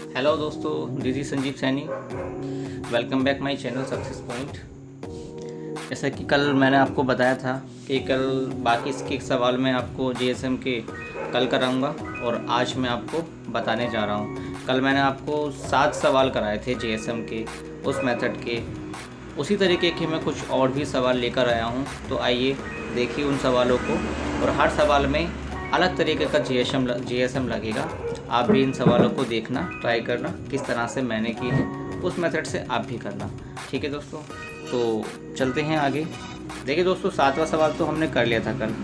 Hello दोस्तों, this is Sanjeev Saini. Welcome back my channel success point. जैसा कि कल मैंने आपको बताया था कि कल बाकी इसके सवाल मैं आपको जीएसएम के कल कराऊंगा और आज मैं आपको बताने जा रहा हूं। कल मैंने आपको 7 सवाल कराए थे जीएसएम के उस मेथड के। उसी तरीके के मैं कुछ और भी सवाल लेकर आया हूं, तो आइए देखिए उन सवालों को। और हर सवाल में अलग तरीके का जीएसएम लगेगा। आप भी इन सवालों को देखना, ट्राई करना किस तरह से मैंने किए हैं, उस मेथड से आप भी करना। ठीक है दोस्तों, तो चलते हैं आगे। देखिए दोस्तों, 7वां सवाल तो हमने कर लिया था कल।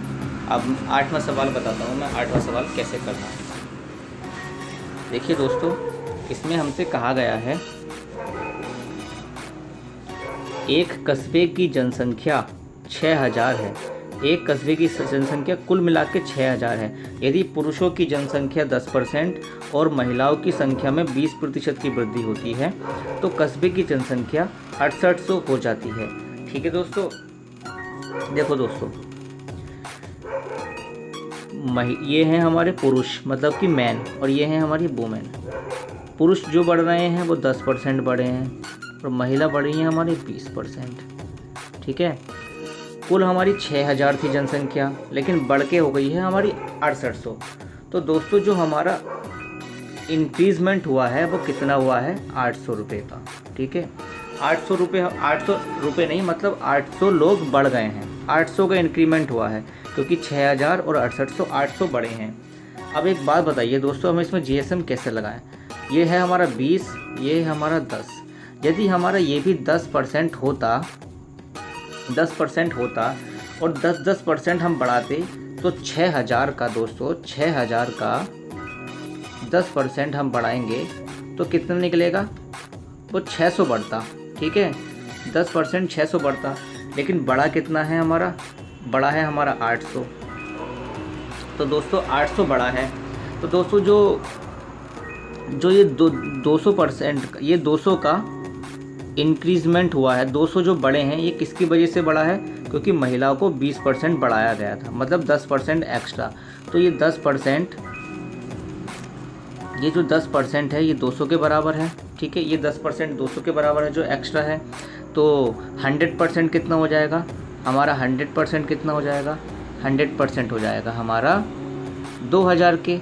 अब 8वां सवाल बताता हूँ मैं, 8वां सवाल कैसे करना है। देखिए दोस्तों, इसमें हमसे कहा गया है एक कस्बे की जनसंख्या 6000 है। एक कस्बे की जनसंख्या कुल मिला के 6000 है। यदि पुरुषों की जनसंख्या 10% और महिलाओं की संख्या में 20% की वृद्धि होती है तो कस्बे की जनसंख्या 6800 हो जाती है। ठीक है दोस्तों, देखो दोस्तों, ये हैं हमारे पुरुष मतलब कि मैन, और ये हैं हमारी वुमेन। पुरुष जो बढ़ रहे हैं वो 10% बढ़े हैं और महिला बढ़ी है हमारी 20%। ठीक है, कुल हमारी 6000 थी जनसंख्या, लेकिन बढ़ के हो गई है हमारी 6800। तो दोस्तों, जो हमारा इंक्रीजमेंट हुआ है वो कितना हुआ है? 800 रुपये का। ठीक है, 800 रुपये नहीं, मतलब 800 लोग बढ़ गए हैं। 800 का इंक्रीमेंट हुआ है क्योंकि 6000 और 6800, 800 बढ़े हैं। अब एक बात बताइए दोस्तों, हम इसमें जीएसएम कैसे लगाएं? ये है हमारा 20, ये है हमारा 10। यदि हमारा ये भी 10% होता और 10% हम बढ़ाते तो 6000 का दोस्तों, 6000 का 10% हम बढ़ाएंगे तो कितना निकलेगा? वो 600 बढ़ता। ठीक है, 10% 600 बढ़ता, लेकिन बड़ा कितना है हमारा? बड़ा है हमारा 800। तो दोस्तों 800 बड़ा है। तो दोस्तों जो ये 200%, ये 200 का इंक्रीजमेंट हुआ है, 200 जो बड़े हैं, ये किसकी वजह से बढ़ा है? क्योंकि महिलाओं को 20% बढ़ाया गया था, मतलब 10% एक्स्ट्रा। तो ये 10%, ये जो 10% है ये 200 के बराबर है। ठीक है, ये 10% 200 के बराबर है जो एक्स्ट्रा है। तो 100% कितना हो जाएगा हमारा? 100% कितना हो जाएगा? 100% हो जाएगा हमारा 2000 के।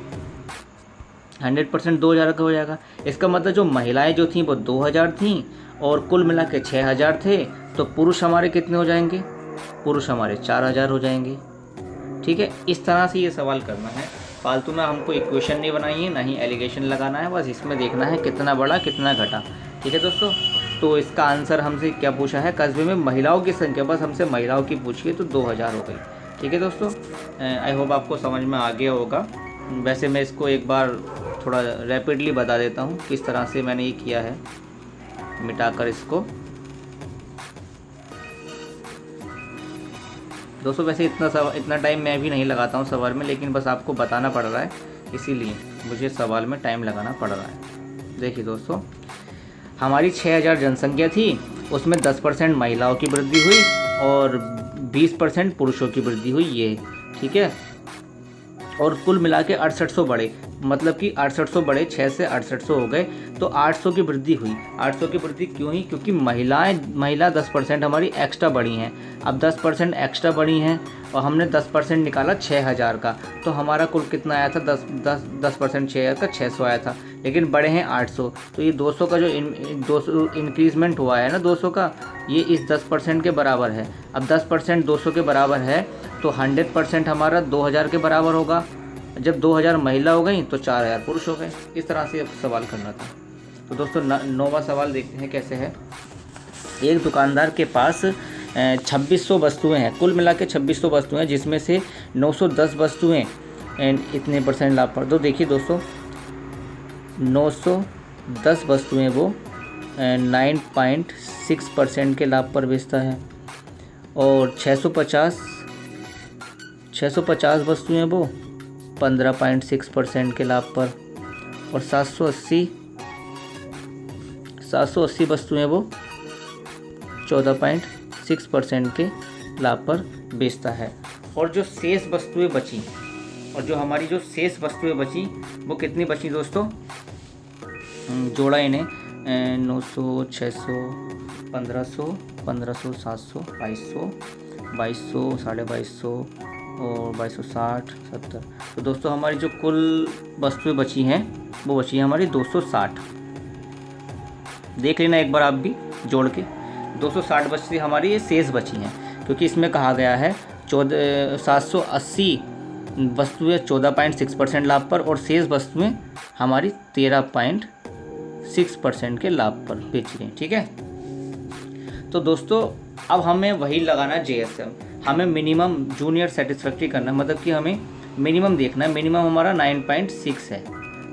100% 2000 का हो जाएगा। इसका मतलब जो महिलाएं जो थीं वो 2000 थीं और कुल मिला के 6000 थे। तो पुरुष हमारे कितने हो जाएंगे? पुरुष हमारे 4000 हो जाएंगे। ठीक है, इस तरह से ये सवाल करना है। फालतू में हमको इक्वेशन नहीं बनाई है, ना ही एलिगेशन लगाना है। बस इसमें देखना है कितना बढ़ा कितना घटा। ठीक है दोस्तों, तो इसका आंसर हमसे क्या पूछा है? कस्बे में महिलाओं की संख्या, बस हमसे महिलाओं की पूछिए तो 2000 हो गई। ठीक है दोस्तों, आई होप आपको समझ में आ गया होगा। वैसे मैं इसको एक बार थोड़ा रैपिडली बता देता हूँ किस तरह से मैंने ये किया है, मिटाकर इसको। दोस्तों वैसे इतना टाइम मैं भी नहीं लगाता हूँ सवाल में, लेकिन बस आपको बताना पड़ रहा है, इसीलिए मुझे सवाल में टाइम लगाना पड़ रहा है। देखिए दोस्तों, हमारी 6000 जनसंख्या थी, उसमें 10% महिलाओं की वृद्धि हुई और 20% पुरुषों की वृद्धि हुई, ये। ठीक है, और कुल मिला के 6800 बढ़े, मतलब कि 6800 बढ़े, 6 से 6800 हो गए। तो 800 की वृद्धि हुई। 800 की वृद्धि क्यों हुई? क्योंकि महिला 10% हमारी एक्स्ट्रा बढ़ी हैं। अब 10% एक्स्ट्रा बढ़ी हैं और हमने 10% निकाला 6000 का, तो हमारा कुल कितना आया था? 10% 6000 का 600 आया था, लेकिन बढ़े हैं 800। तो ये 200 का जो 200 इंक्रीजमेंट हुआ है ना, 200 का, ये इस 10% के बराबर है। अब 10% 200 के बराबर है तो 100% हमारा 2000 के बराबर होगा। जब 2000 महिला हो गई तो 4000 पुरुष हो गए। इस तरह से सवाल करना था। तो दोस्तों 9वां सवाल देखते हैं कैसे है। एक दुकानदार के पास 2600 वस्तुएं हैं, कुल मिला के 2600 वस्तुएं, जिसमें से 910 वस्तुएं इतने % लाभ पर। तो देखिए दोस्तों, 910 वस्तुएं वो 9.6% के लाभ पर बेचता है, और 650 वस्तुएं वो 15.6% के लाभ पर, और 780 वस्तुएं वो 14.6% के लाभ पर बेचता है। और जो शेष वस्तुएं बची, और जो हमारी जो शेष वस्तुएं बची वो कितनी बची दोस्तों? जोड़ा इन्हें 900, 600, 1500, 1500, 700, 2200, 2200, 2250 और 2260, 70। तो दोस्तों हमारी जो कुल वस्तुएं बची हैं वो बची हैं हमारी 260। देख लेना एक बार आप भी जोड़ के। 260 बची हमारी ये शेष बची हैं, क्योंकि इसमें कहा गया है 780 वस्तुएं 14.6% लाभ पर और शेष वस्तुएं हमारी 13.6% के लाभ पर बेच रही हैं। ठीक है, तो दोस्तों अब हमें वही लगाना है JSM। हमें मिनिमम जूनियर सेटिस्फैक्ट्री करना है, मतलब कि हमें मिनिमम देखना है। मिनिमम हमारा 9.6 है।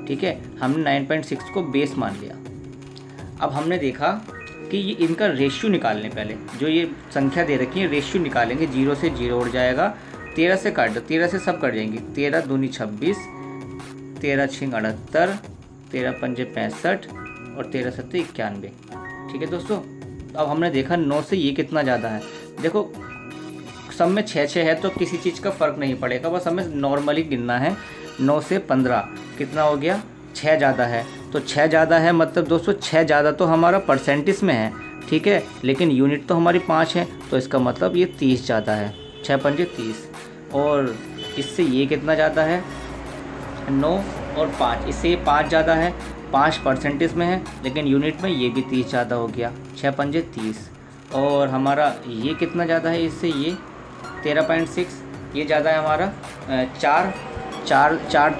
ठीक है, हमने 9.6 को बेस मान लिया। अब हमने देखा कि ये इनका रेशियो निकालने, पहले जो ये संख्या दे रखी है रेशियो निकालेंगे। 0 से 0 उड़ जाएगा, 13 से काट दो, 13 से सब कट जाएंगी। 13 दूनी 26, 13 छिंग 78, 13 पंजे 65 और 13 सत्ते 91। ठीक है दोस्तों, अब हमने देखा 9 से ये कितना ज़्यादा है। देखो सब में 6 है तो किसी चीज़ का फ़र्क नहीं पड़ेगा, बस हमें नॉर्मली गिनना है। 9 से 15 कितना हो गया, 6 ज़्यादा है। तो 6 ज़्यादा है मतलब दोस्तों 6 ज़्यादा तो हमारा परसेंटेज में है। ठीक है, लेकिन यूनिट तो हमारी 5 है, तो इसका मतलब ये 30 ज़्यादा है। 6 पंजे 30। और इससे ये कितना ज़्यादा है, 9 और 5, इससे ये 5 ज़्यादा है। 5 परसेंटेज में है, लेकिन यूनिट में ये भी 30 ज़्यादा हो गया। 6 पंजे 30। और हमारा ये कितना ज़्यादा है, इससे ये 13.6, ये ज़्यादा है हमारा 4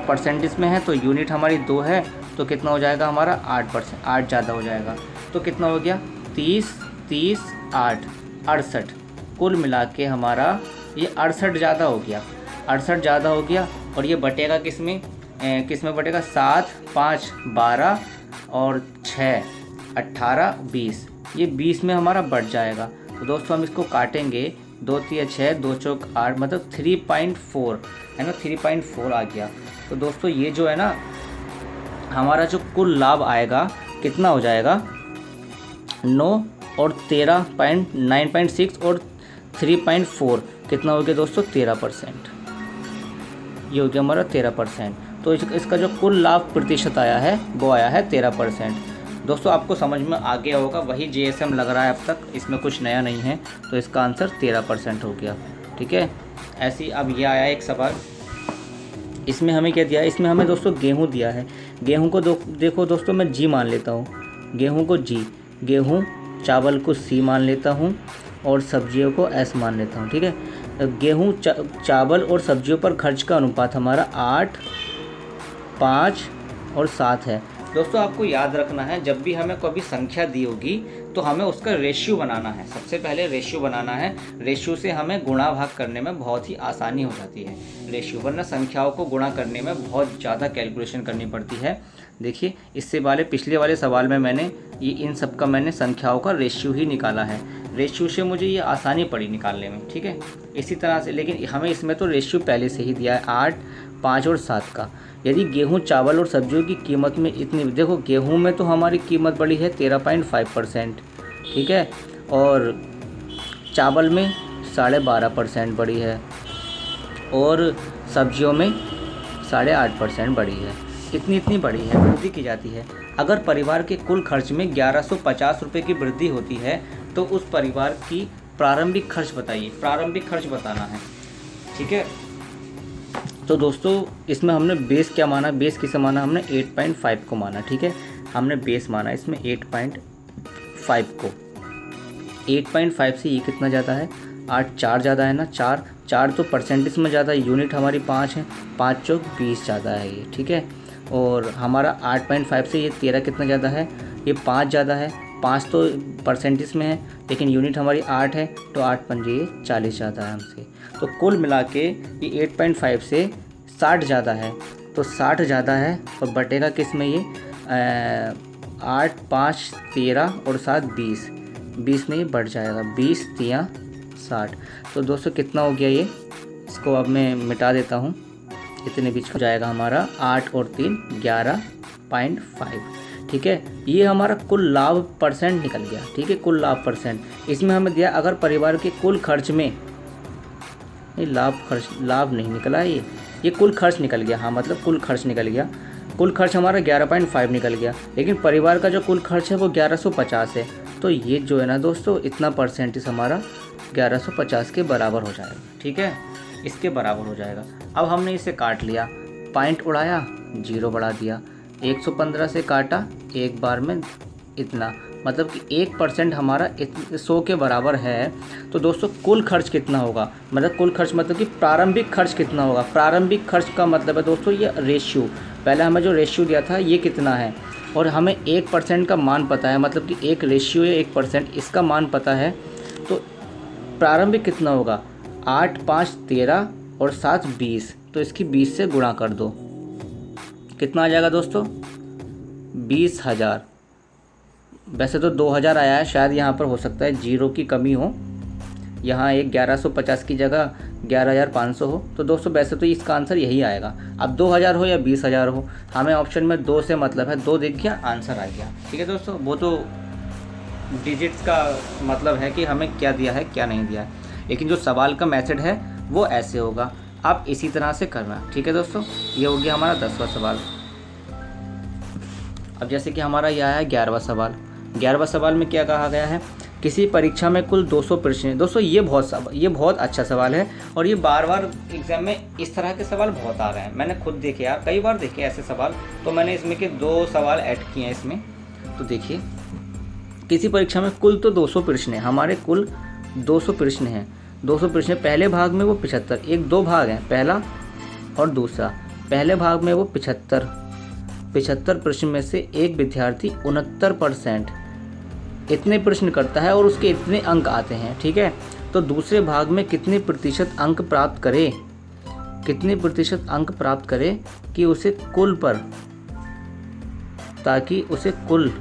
परसेंटेज में है, तो यूनिट हमारी 2 है, तो कितना हो जाएगा हमारा 8%, 8 ज़्यादा हो जाएगा। तो कितना हो गया 30, 30, 8, 68। कुल मिला के हमारा ये 68 ज़्यादा हो गया। 68 ज़्यादा हो गया और ये बटेगा किस में बटेगा, 7, 5, 12 और 6, 18, 20। ये 20 में हमारा बढ़ जाएगा। तो दोस्तों हम इसको काटेंगे, 2 3 6, 2 चौक 8, मतलब 3.4 है ना, 3.4 आ गया। तो दोस्तों ये जो है ना हमारा जो कुल लाभ आएगा कितना हो जाएगा, 9 और 9.6 और 3.4 कितना हो गया दोस्तों, 13%। ये हो गया हमारा 13%। तो इसका जो कुल लाभ प्रतिशत आया है वो आया है 13%। दोस्तों आपको समझ में आ गया होगा, वही JSM लग रहा है अब तक, इसमें कुछ नया नहीं है। तो इसका आंसर 13% हो गया। ठीक है, ऐसी अब ये आया एक सवाल, इसमें हमें क्या दिया है, इसमें हमें दोस्तों गेहूं दिया है। गेहूं को देखो दोस्तों मैं G मान लेता हूँ, गेहूं को G, गेहूं, चावल को C मान लेता हूँ और सब्जियों को S मान लेता हूँ। ठीक है, गेहूं, चावल और सब्जियों पर खर्च का अनुपात हमारा 8, 5 और 7 है। दोस्तों आपको याद रखना है, जब भी हमें कोई संख्या दी होगी तो हमें उसका रेशियो बनाना है। सबसे पहले रेशियो बनाना है। रेशियो से हमें गुणा भाग करने में बहुत ही आसानी हो जाती है रेशियो, वरना संख्याओं को गुणा करने में बहुत ज़्यादा कैलकुलेशन करनी पड़ती है। देखिए इससे पिछले वाले सवाल में मैंने ये इन सब का मैंने संख्याओं का रेशियो ही निकाला है। रेशियो से मुझे ये आसानी पड़ी निकालने में। ठीक है, इसी तरह से, लेकिन हमें इसमें तो रेशियो पहले से ही दिया है 8, 5 और 7 का। यदि गेहूं, चावल और सब्जियों की कीमत में इतनी, देखो गेहूं में तो हमारी कीमत बढ़ी है 13.5%। ठीक है, और चावल में 12.5% बढ़ी है और सब्जियों में 8.5% बढ़ी है। इतनी बढ़ी है, वृद्धि की जाती है। अगर परिवार के कुल खर्च में 1150 रुपये की वृद्धि होती है तो उस परिवार की प्रारंभिक खर्च बताइए। प्रारंभिक खर्च बताना है। ठीक है, तो दोस्तों इसमें हमने बेस क्या माना, बेस किसे माना, हमने 8.5 को माना। ठीक है, हमने बेस माना इसमें 8.5 को। 8.5 से ये कितना ज़्यादा है, 8, 4 ज़्यादा है ना, 4 तो परसेंटेज में ज़्यादा, यूनिट हमारी 5 है, 5 चौक 20 ज़्यादा है ये। ठीक है, और हमारा 8.5 से ये 13 कितना ज़्यादा है, ये 5 ज़्यादा है। 5 तो परसेंटेज में है, लेकिन यूनिट हमारी 8 है, तो 8 पंजे ये 40 ज़्यादा है हमसे। तो कुल मिला के ये 8.5 से 60 ज़्यादा है, तो 60 ज़्यादा है और बटेगा किस में ये 8, 5, 13 और 7, 20 में ये बढ़ जाएगा। 20, 3, 60। तो दोस्तों कितना हो गया ये, इसको अब मैं मिटा देता हूँ। इतने बीच हो जाएगा हमारा 8 और 3, 11.5। ठीक है, ये हमारा कुल लाभ परसेंट निकल गया। ठीक है, कुल लाभ परसेंट। इसमें हमें दिया अगर परिवार के कुल खर्च में, लाभ नहीं निकला है, ये कुल खर्च निकल गया। हाँ, मतलब कुल खर्च निकल गया। कुल खर्च हमारा 11.5 निकल गया, लेकिन परिवार का जो कुल खर्च है वो 1150 है। तो ये जो है ना दोस्तों, इतना परसेंटेज हमारा 1150 के बराबर हो जाएगा। ठीक है, इसके बराबर हो जाएगा। अब हमने इसे काट लिया, पॉइंट उड़ाया, 0 बढ़ा दिया, 115 से काटा एक बार में इतना, मतलब कि 1% हमारा 100 के बराबर है। तो दोस्तों कुल खर्च कितना होगा, मतलब कुल खर्च मतलब कि प्रारंभिक खर्च कितना होगा। प्रारंभिक खर्च का मतलब है दोस्तों ये रेशियो, पहले हमें जो रेशियो दिया था ये कितना है, और हमें 1% का मान पता है, मतलब कि एक रेशियो है 1%, इसका मान पता है। तो प्रारंभिक कितना होगा, 8, 5, 13 और 7, 20। तो इसकी 20 से गुणा कर दो, कितना आ जाएगा दोस्तों, 20,000। वैसे तो 2000 आया है, शायद यहाँ पर हो सकता है 0 की कमी हो, यहाँ एक 1150 की जगह 11,500 हो। तो दोस्तों वैसे तो इसका आंसर यही आएगा। अब 2000 हो या 20,000 हो, हमें ऑप्शन में 2 से मतलब है, 2 दिख गया, आंसर आ गया। ठीक है दोस्तों, वो तो डिजिट्स का मतलब है कि हमें क्या दिया है क्या नहीं दिया है, लेकिन जो सवाल का मैथड है वो ऐसे होगा। आप इसी तरह से करना। ठीक है दोस्तों, ये हो गया हमारा 10वां सवाल। अब जैसे कि हमारा यह है 11वां सवाल। 11वां सवाल में क्या कहा गया है, किसी परीक्षा में कुल 200 प्रश्न हैं। दोस्तों ये बहुत अच्छा सवाल है, और ये बार बार एग्जाम में इस तरह के सवाल बहुत आ रहे हैं। मैंने खुद देखे यार, कई बार देखे ऐसे सवाल, तो मैंने इसमें के 2 सवाल ऐड किए हैं इसमें। तो देखिए, किसी परीक्षा में कुल तो 200 प्रश्न हैं, हमारे कुल 200 प्रश्न हैं। 200 प्रश्न, पहले भाग में वो 75, एक 2 भाग हैं, पहला और दूसरा। पहले भाग में वो 75 प्रश्न में से एक विद्यार्थी 69% इतने प्रश्न करता है और उसके इतने अंक आते हैं। ठीक है, तो दूसरे भाग में कितने प्रतिशत अंक प्राप्त करे, कितने प्रतिशत अंक प्राप्त करे कि उसे कुल पर, ताकि उसे कुल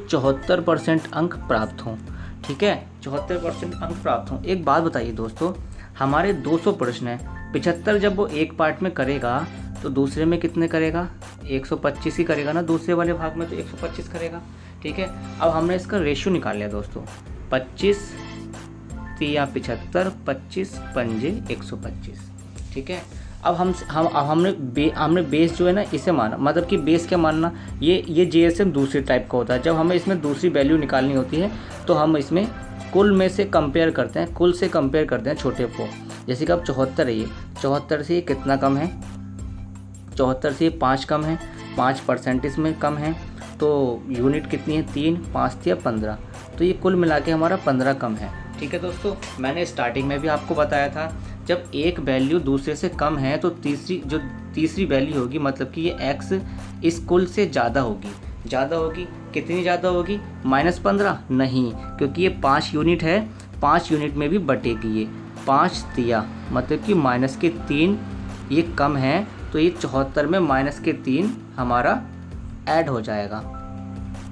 74% अंक प्राप्त हों। ठीक है, 74% अंक प्राप्त हों। एक बात बताइए दोस्तों, हमारे 200 प्रश्न हैं, 75 जब वो एक पार्ट में करेगा तो दूसरे में कितने करेगा, 125 ही करेगा ना, दूसरे वाले भाग में तो 125 करेगा। ठीक है, अब हमने इसका रेशियो निकाल लिया दोस्तों, 25 3 75, 25 पंजे 125। ठीक है, अब हमने बेस जो है ना इसे माना, मतलब कि बेस क्या मानना, ये JSM दूसरे टाइप का होता है। जब हमें इसमें दूसरी वैल्यू निकालनी होती है तो हम इसमें कुल में से कंपेयर करते हैं, कुल से कंपेयर करते हैं छोटे को। जैसे कि अब 74 है, ये 74 से ये कितना कम है, 74 से 5 कम है, 5% इसमें कम है। तो यूनिट कितनी है, 3, 5 या 15, तो ये कुल मिला के हमारा 15 कम है। ठीक है दोस्तों, मैंने स्टार्टिंग में भी आपको बताया था, जब एक वैल्यू दूसरे से कम है तो तीसरी वैल्यू होगी, मतलब कि ये x इस कुल से ज़्यादा होगी। कितनी ज़्यादा होगी, -15 नहीं, क्योंकि ये 5 यूनिट है, 5 यूनिट में भी बटेगी ये 5 तिया, मतलब कि -3 ये कम है। तो ये 74 में -3 हमारा ऐड हो जाएगा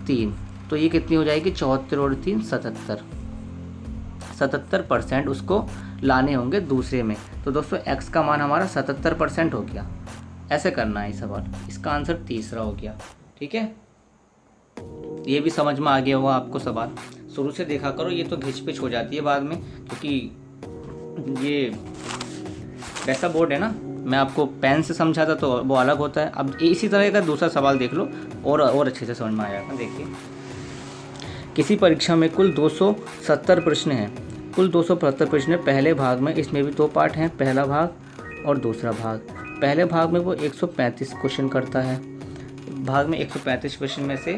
3, तो ये कितनी हो जाएगी, 74 और 3 77% उसको लाने होंगे दूसरे में। तो दोस्तों x का मान हमारा 77% हो गया। ऐसे करना है सवाल, इसका आंसर तीसरा हो गया। ठीक है, ये भी समझ में आ गया होगा आपको सवाल। शुरू से देखा करो, ये तो घिच पिच हो जाती है बाद में, क्योंकि ये वैसा बोर्ड है ना, मैं आपको पेन से समझाता तो वो अलग होता है। अब इसी तरह का दूसरा सवाल देख लो और अच्छे से समझ में आ जाएगा। देखिए, किसी परीक्षा में कुल 270 प्रश्न हैं, कुल 275 प्रश्न है। पहले भाग में, इसमें भी 2 पार्ट हैं, पहला भाग और दूसरा भाग। पहले भाग में वो 135 क्वेश्चन करता है, भाग में 135 क्वेश्चन में से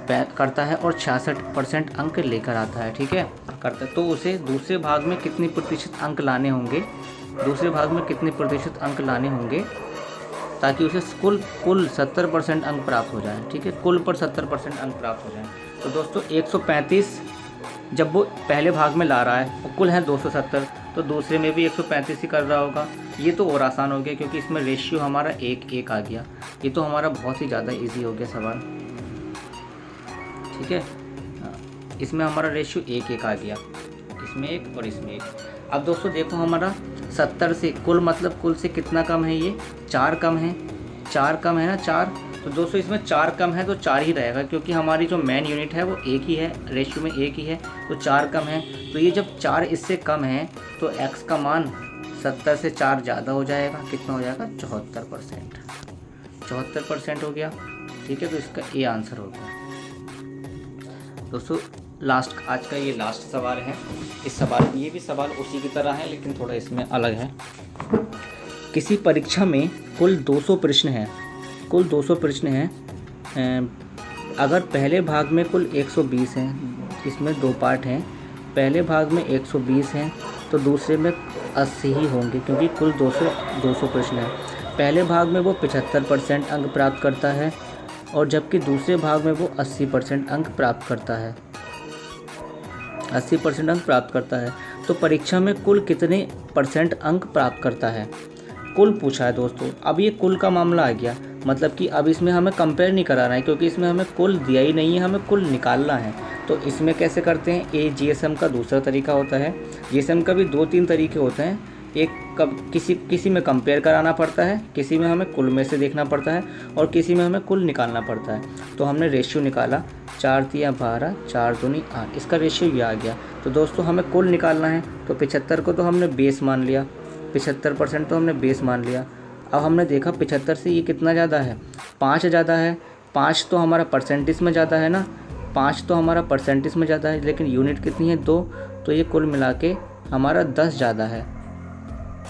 करता है और 66% अंक लेकर आता है। ठीक है, करता है, तो उसे दूसरे भाग में कितने प्रतिशत अंक लाने होंगे, ताकि उसे कुल 70% अंक प्राप्त हो जाए। ठीक है, कुल पर 70% अंक प्राप्त हो जाए। तो दोस्तों 135 जब वो पहले भाग में ला रहा है, वो कुल है 270, तो दूसरे में भी 135 ही कर रहा होगा। ये तो और आसान हो गया, क्योंकि इसमें रेशियो हमारा 1:1 आ गया। ये तो हमारा बहुत ही ज़्यादा इजी हो गया सवाल। ठीक है, इसमें हमारा रेशियो 1:1 आ गया, इसमें 1 और इसमें 1। अब दोस्तों देखो, हमारा 70 से कुल, मतलब कुल से कितना कम है, ये 4 कम है, 4 कम है ना, 4। तो दोस्तों इसमें 4 कम है तो 4 ही रहेगा, क्योंकि हमारी जो मेन यूनिट है वो 1 ही है, रेशियो में 1 ही है, तो 4 कम है। तो ये जब 4 इससे कम है तो x का मान 70 से 4 ज़्यादा हो जाएगा, कितना हो जाएगा 74%। 74% हो गया, ठीक है। तो इसका ए आंसर हो गया। दोस्तों लास्ट, आज का ये लास्ट सवाल है। इस सवाल, ये भी सवाल उसी की तरह है लेकिन थोड़ा इसमें अलग है। किसी परीक्षा में कुल 200 प्रश्न हैं, कुल 200 प्रश्न हैं। अगर पहले भाग में कुल 120 हैं, इसमें 2 पार्ट हैं, पहले भाग में 120 हैं तो दूसरे में 80 ही होंगे, क्योंकि कुल 200 प्रश्न हैं। पहले भाग में वो 75% अंक प्राप्त करता है और जबकि दूसरे भाग में वो 80% अंक प्राप्त करता है, 80% अंक प्राप्त करता है। तो परीक्षा में कुल कितने % अंक प्राप्त करता है? कुल पूछा है दोस्तों। अब ये कुल का मामला आ गया, मतलब कि अब इसमें हमें कंपेयर नहीं कराना है, क्योंकि इसमें हमें कुल दिया ही नहीं है, हमें कुल निकालना है। तो इसमें कैसे करते हैं? ये जीएसएम का दूसरा तरीका होता है। जीएसएम का भी 2-3 तरीके होते हैं। एक किसी में कंपेयर कराना पड़ता है, किसी में हमें कुल में से देखना पड़ता है और किसी में हमें कुल निकालना पड़ता है। तो हमने रेशियो निकाला, 4 तिया 12, 4 दूनी 8, इसका रेशियो ये आ गया। तो दोस्तों हमें कुल निकालना है, तो 75 को तो हमने बेस मान लिया, 75% तो हमने बेस मान लिया। अब हमने देखा 75 से ये कितना ज़्यादा है, 5 ज़्यादा है। 5 तो हमारा परसेंटेज में ज़्यादा है ना, 5 तो हमारा परसेंटेज में ज़्यादा है, लेकिन यूनिट कितनी है 2, तो ये कुल मिला के हमारा 10 ज़्यादा है,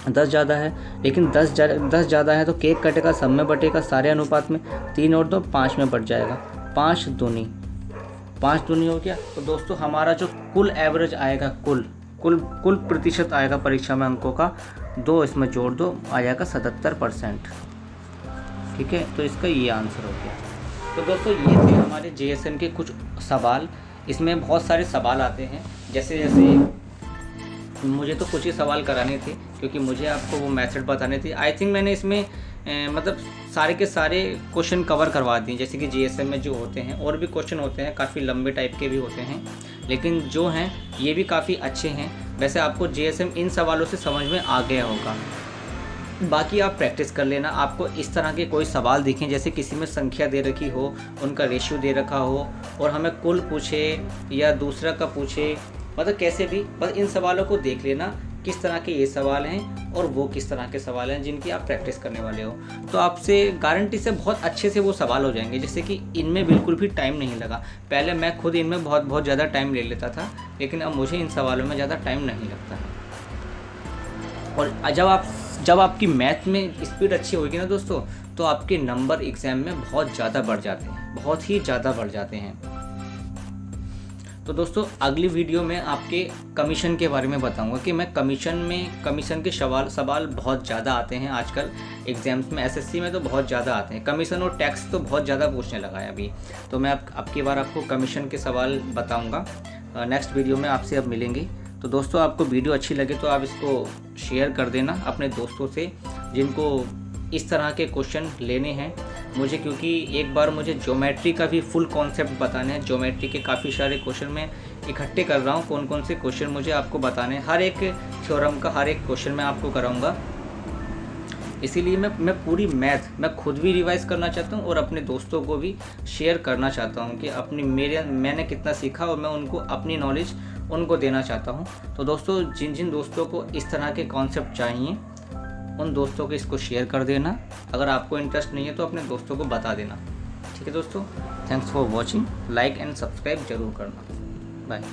10 ज़्यादा है। लेकिन 10 ज़्यादा है तो केक कटेगा, सब में बटेगा, सारे अनुपात में, 3 और 2 5 में बढ़ जाएगा, 5 दूनी हो गया। तो दोस्तों हमारा जो कुल एवरेज आएगा, कुल प्रतिशत आएगा परीक्षा में अंकों का, 2 इसमें जोड़ दो, आ जाएगा 77%, ठीक है। तो इसका ये आंसर हो गया। तो दोस्तों ये थे हमारे जीएसएम के कुछ सवाल। इसमें बहुत सारे सवाल आते हैं, जैसे मुझे तो कुछ ही सवाल कराने थे, क्योंकि मुझे आपको वो मेथड बताने थे। आई थिंक मैंने इसमें मतलब सारे के सारे क्वेश्चन कवर करवा दिए। जैसे कि जीएसएम में जो होते हैं और भी क्वेश्चन होते हैं, काफ़ी लंबे टाइप के भी होते हैं, लेकिन जो हैं ये भी काफ़ी अच्छे हैं। वैसे आपको जीएसएम इन सवालों से समझ में आ गया होगा। बाकी आप प्रैक्टिस कर लेना। आपको इस तरह के कोई सवाल दिखें, जैसे किसी में संख्या दे रखी हो, उनका रेशियो दे रखा हो और हमें कुल पूछे या दूसरा का पूछे, मतलब कैसे भी, बस इन सवालों को देख लेना किस तरह के ये सवाल हैं और वो किस तरह के सवाल हैं जिनकी आप प्रैक्टिस करने वाले हो। तो आपसे गारंटी से बहुत अच्छे से वो सवाल हो जाएंगे। जैसे कि इनमें बिल्कुल भी टाइम नहीं लगा। पहले मैं खुद इनमें बहुत ज़्यादा टाइम ले लेता था, लेकिन अब मुझे इन सवालों में ज़्यादा टाइम नहीं लगता है। और जब आपकी मैथ में स्पीड अच्छी होगी ना दोस्तों, तो आपके नंबर एग्ज़ाम में बहुत ज़्यादा बढ़ जाते हैं, बहुत ही ज़्यादा बढ़ जाते हैं। तो दोस्तों अगली वीडियो में आपके कमीशन के बारे में बताऊंगा कि मैं कमीशन के सवाल बहुत ज़्यादा आते हैं आजकल एग्जाम्स में। एसएससी में तो बहुत ज़्यादा आते हैं। कमीशन और टैक्स तो बहुत ज़्यादा पूछने लगा है अभी। तो मैं अब की बार आपको कमीशन के सवाल बताऊंगा। नेक्स्ट वीडियो में आपसे अब मिलेंगे। तो दोस्तों आपको वीडियो अच्छी लगे तो आप इसको शेयर कर देना अपने दोस्तों से, जिनको इस तरह के क्वेश्चन लेने हैं मुझे, क्योंकि एक बार मुझे ज्योमेट्री का भी फुल कॉन्सेप्ट बताने हैं। ज्योमेट्री के काफ़ी सारे क्वेश्चन मैं इकट्ठे कर रहा हूँ, कौन से क्वेश्चन मुझे आपको बताने हैं। हर एक थ्योरम का हर एक क्वेश्चन मैं आपको कराऊंगा। इसीलिए मैं पूरी मैथ मैं खुद भी रिवाइज़ करना चाहता हूँ और अपने दोस्तों को भी शेयर करना चाहता हूँ कि मैंने कितना सीखा और मैं उनको अपनी नॉलेज उनको देना चाहता हूँ। तो दोस्तों जिन दोस्तों को इस तरह के कॉन्सेप्ट चाहिए, उन दोस्तों को इसको शेयर कर देना। अगर आपको इंटरेस्ट नहीं है तो अपने दोस्तों को बता देना। ठीक है दोस्तों, thanks for watching. Like and subscribe जरूर करना। बाय।